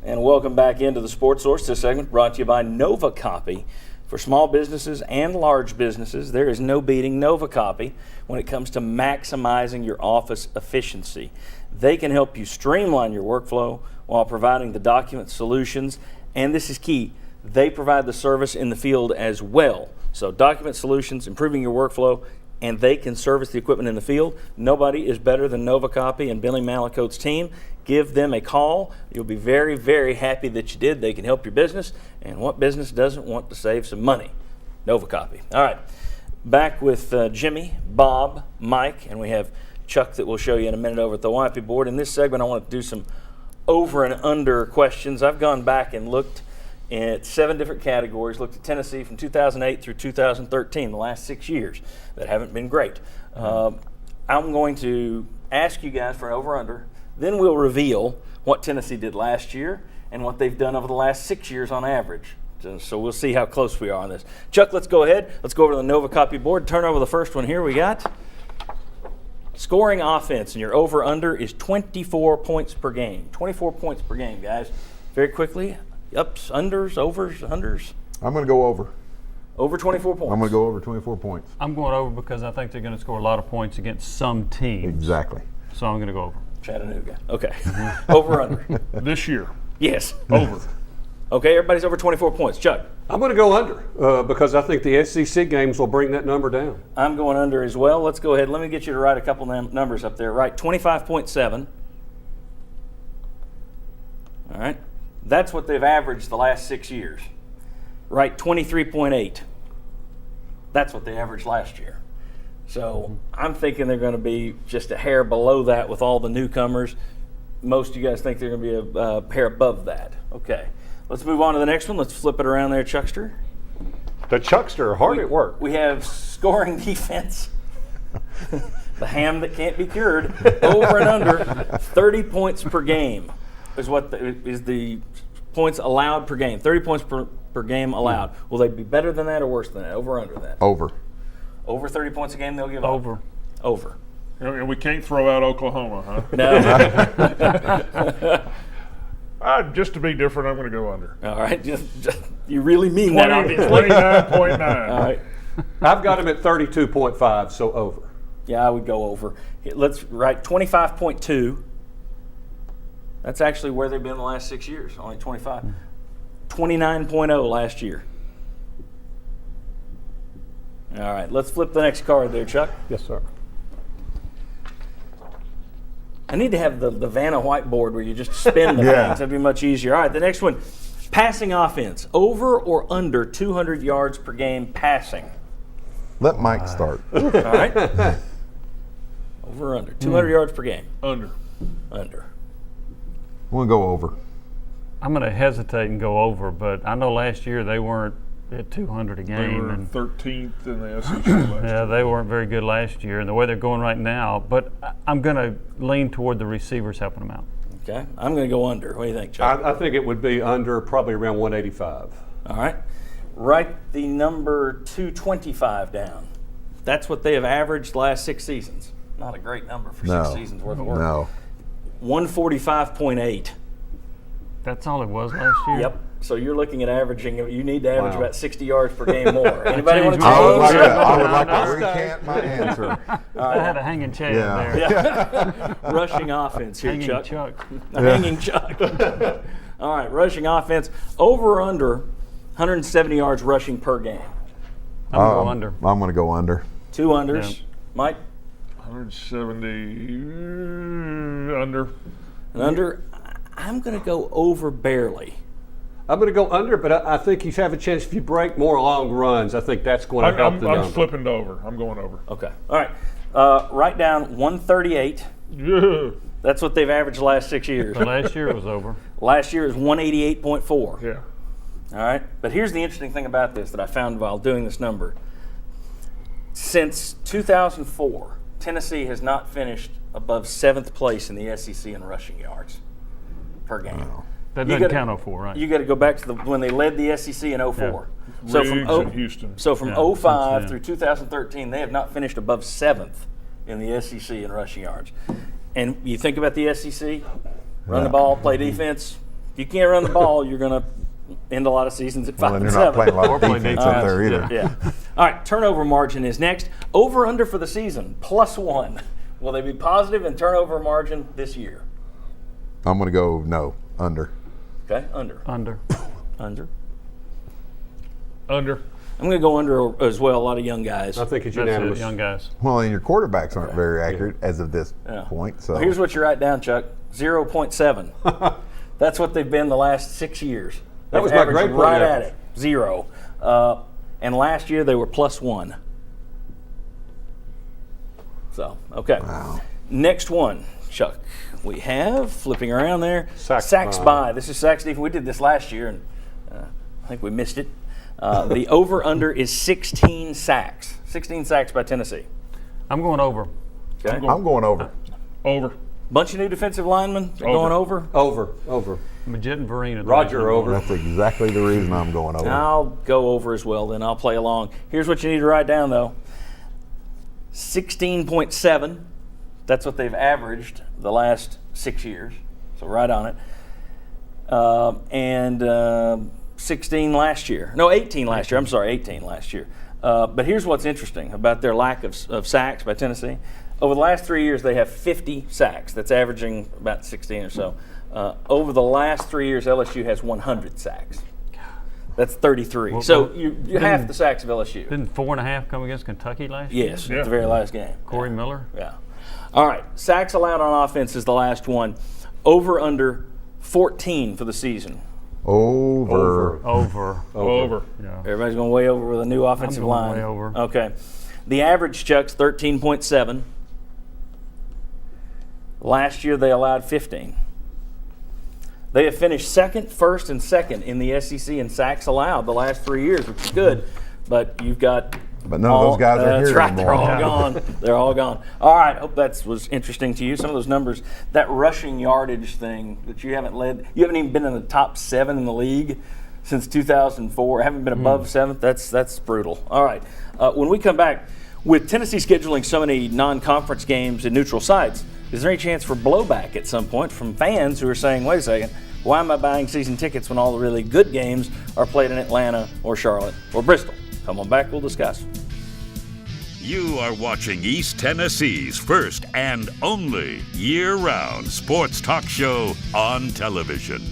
And welcome back into the Sports Source. This segment brought to you by Nova Copy. For small businesses and large businesses, there is no beating Nova Copy when it comes to maximizing your office efficiency. They can help you streamline your workflow while providing the document solutions. And this is key, they provide the service in the field as well. So document solutions, improving your workflow, and they can service the equipment in the field. Nobody is better than Nova Copy and Billy Malakote's team. Give them a call. You'll be very, very happy that you did. They can help your business, and what business doesn't want to save some money? Nova Copy. All right, back with Jimmy, Bob, Mike, and we have Chuck that we'll show you in a minute over at the YP board. In this segment, I want to do some over and under questions. I've gone back and looked at 7 different categories, looked at Tennessee from 2008 through 2013, the last 6 years that haven't been great. I'm going to ask you guys for an over-under. Then we'll reveal what Tennessee did last year and what they've done over the last 6 years on average. So we'll see how close we are on this. Chuck, let's go ahead. Let's go over to the Nova Copy board. Turn over the first one here. We got scoring offense, and your over-under is 24 points per game. 24 points per game, guys. Very quickly, ups, unders, overs, unders. I'm going to go over. Over 24 points. I'm going to go over 24 points. I'm going over because I think they're going to score a lot of points against some teams. Exactly. So I'm going to go over. Chattanooga. Okay. Over under. This year. Yes. Over. Okay, everybody's over 24 points. Chuck. I'm going to go under because I think the SEC games will bring that number down. I'm going under as well. Let's go ahead. Let me get you to write a couple numbers up there. Right, 25.7. All right. That's what they've averaged the last 6 years. Right, 23.8. That's what they averaged last year. So I'm thinking they're going to be just a hair below that with all the newcomers. Most of you guys think they're going to be a hair above that. Okay. Let's move on to the next one. Let's flip it around there, Chuckster. The Chuckster, hard at work. We have scoring defense. The ham that can't be cured. Over and under 30 points per game is what is the points allowed per game. 30 points per game allowed. Will they be better than that or worse than that? Over or under that? Over. Over 30 points a game they'll give Over. up? Over. And we can't throw out Oklahoma, huh? No. Just to be different, I'm going to go under. All right. Just, you really mean that, obviously. 29.9. All right. I've got him at 32.5, so over. Yeah, I would go over. Let's write 25.2. That's actually where they've been the last 6 years, only 25. 29.0 last year. All right, let's flip the next card there, Chuck. Yes, sir. I need to have the Vanna whiteboard where you just spin the Yeah. things. That'd be much easier. All right, the next one. Passing offense. Over or under 200 yards per game passing? Let Mike start. All right. Over or under. 200 yards per game. Under. Under. I'm going to go over. I'm going to hesitate and go over, but I know last year they weren't at 200 a They game. were And 13th in the SEC last yeah, they weren't very good last year, and the way they're going right now. But I'm going to lean toward the receivers helping them out. Okay. I'm going to go under. What do you think, Chuck? I think it would be under probably around 185. All right. Write the number 225 down. That's what they have averaged the last 6 seasons. Not a great number for 6 seasons worth of work. No. 145.8. That's all it was last year? Yep. So you're looking at averaging, you need to average Wow. about 60 yards per game more. Anybody want to Change I would change? like to, I would like to recant my answer. I had a hanging chad Yeah. there. Yeah. Rushing offense here, Hanging Chuck. Chuck. Hanging Chuck. All right, rushing offense. Over or under 170 yards rushing per game? I'm going to go under. I'm going to go under. 2 unders. Yeah. Mike? 170 under. And under? I'm going to go over barely. I'm going to go under, but I think you have a chance if you break more long runs. I think that's going to help the number. I'm flipping to over. I'm going over. Okay. All right. Write down 138. Yeah. That's what they've averaged the last 6 years. But last year it was over. Last year is 188.4. Yeah. All right. But here's the interesting thing about this that I found while doing this number. Since 2004, Tennessee has not finished above 7th place in the SEC in rushing yards per game. Wow. That You doesn't gotta- count 04, right? You got to go back to when they led the SEC in 04. So Riggs from and Houston. So from Yeah, 05 since through 2013, they have not finished above 7th in the SEC in rushing yards. And you think about the SEC, run the ball, play defense, you can't run the ball, you're going to end a lot of seasons at 5 Well, and and you're 7. not playing a lot Or of play defense defense. up there either. Yeah. All right, turnover margin is next. Over under for the season, +1. Will they be positive in turnover margin this year? I'm going to go no, under. Okay, under. Under. Under. Under. I'm going to go under as well. A lot of young guys. I think it's That's unanimous. it, young guys. Well, and your quarterbacks aren't very accurate as of this point. So Well, here's what you write down, Chuck. 0.7. That's what they've been the last 6 years. That They've was my averaged grade point right at average. it. 0. And last year they were +1. So, okay. Wow. Next one, Chuck. We have, flipping around there, Sacks by. This is sacks defense. We did this last year, and I think we missed it. The over-under is 16 sacks. 16 sacks by Tennessee. I'm going over. Okay. I'm going over. Over. Bunch of new defensive linemen going over. Over. Majid and Verena. Roger, over. That's exactly the reason I'm going over. I'll go over as well, then I'll play along. Here's what you need to write down, though. 16.7. That's what they've averaged the last 6 years. So right on it. And 16 last year. No, 18 last year. I'm sorry, 18 last year. But here's what's interesting about their lack of sacks by Tennessee. Over the last 3 years, they have 50 sacks. That's averaging about 16 or so. Over the last 3 years, LSU has 100 sacks. That's 33. So you're half the sacks of LSU. Didn't 4.5 come against Kentucky last year? Yes, at the very last game. Corey Miller? Yeah. All right. Sacks allowed on offense is the last one. Over under 14 for the season. Over. Over. Yeah. Everybody's going way over with a new offensive going line. way over. Okay. The average, Chuck's 13.7. Last year they allowed 15. They have finished second, first, and second in the SEC in sacks allowed the last 3 years, which is good. But you've got But none of those guys are that's here right, anymore. they're all gone. They're all gone. All right, hope that was interesting to you. Some of those numbers, that rushing yardage thing that you haven't led, you haven't even been in the top 7 in the league since 2004. Haven't been above 7th. That's brutal. All right, when we come back, with Tennessee scheduling so many non-conference games in neutral sites, is there any chance for blowback at some point from fans who are saying, wait a second, why am I buying season tickets when all the really good games are played in Atlanta or Charlotte or Bristol? Come on back, we'll discuss. You are watching East Tennessee's first and only year-round sports talk show on television.